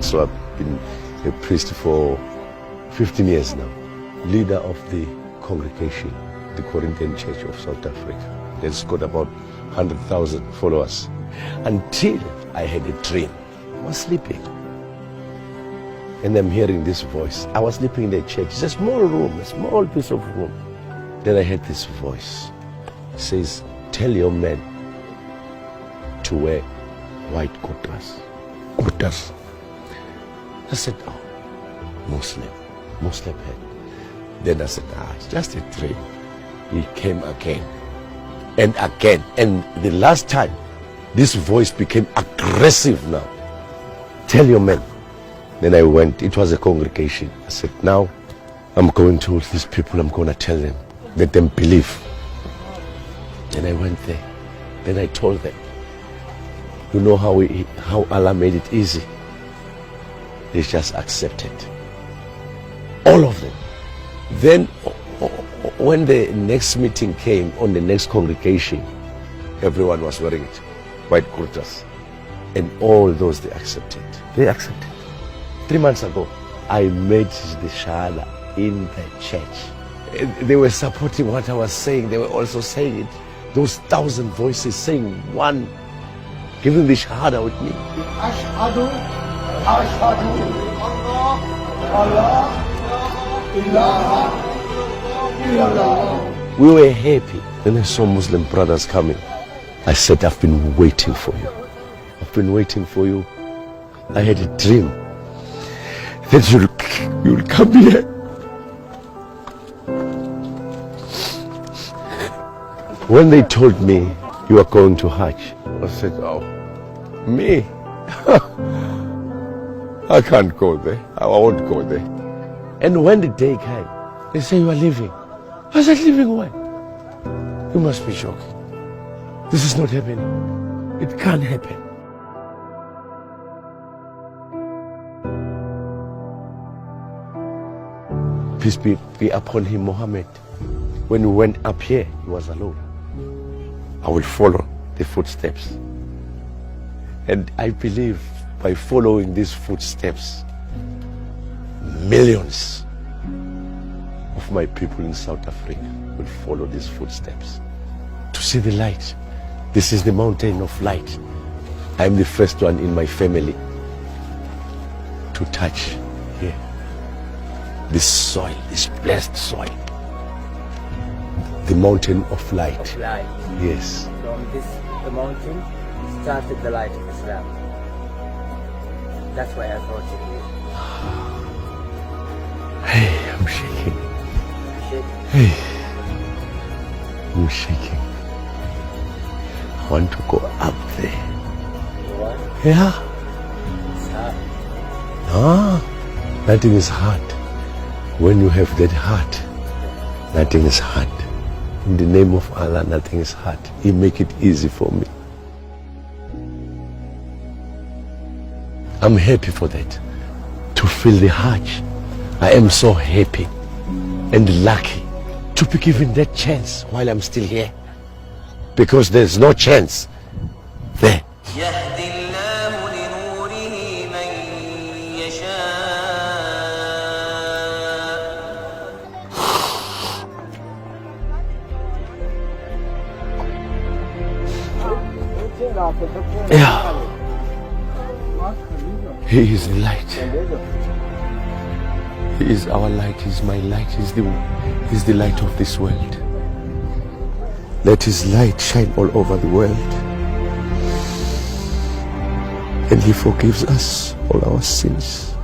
So I've been a priest for 15 years now. Leader of the congregation, the Corinthian Church of South Africa. That's got about 100,000 followers. Until I had a dream. I was sleeping. And I'm hearing this voice. I was sleeping in the church. It's a small room, a small piece of room. Then I heard this voice. It says, tell your men to wear white kurtas. Kurtas. I said, oh, Muslim head. Then I said, it's just a dream. He came again and again. And the last time, this voice became aggressive now. Tell your men. Then I went, it was a congregation. I said, now I'm going to these people, I'm going to tell them, let them believe. Then I went there. Then I told them, you know how Allah made it easy? They just accepted. All of them. Then when the next meeting came on the next congregation, everyone was wearing it, white kurtas. And all those they accepted. They accepted. 3 months ago, I made the shahada in the church. They were supporting what I was saying. They were also saying it. Those 1,000 voices saying one, giving the shahada with me. Ashhadu, Allah, ilaha, illallah. We were happy. Then I saw Muslim brothers coming. I said, I've been waiting for you. I've been waiting for you. I had a dream that you'll come here. When they told me you are going to Hajj, I said, oh, me? I can't go there. I won't go there. And when the day came, they say you are leaving. I said, leaving where? You must be joking. This is not happening. It can't happen. Peace be upon him, Muhammad. When we went up here, he was alone. I will follow the footsteps. And I believe by following these footsteps, millions of my people in South Africa will follow these footsteps to see the light. This is the mountain of light. I am the first one in my family to touch here. This soil, this blessed soil. The mountain of light. Of light. Yes. From the mountain started the light of Islam. That's why I brought you here. Hey, I'm shaking. Hey, I'm shaking. I want to go up there. You want? Yeah. It's hard. No, nothing is hard. When you have that heart, nothing is hard. In the name of Allah, nothing is hard. He make it easy for me. I'm happy for that. To feel the Hajj. I am so happy and lucky to be given that chance while I'm still here. Because there's no chance there. Yeah. He is the light. He is our light. He is my light. He is the light of this world. Let his light shine all over the world. And he forgives us all our sins.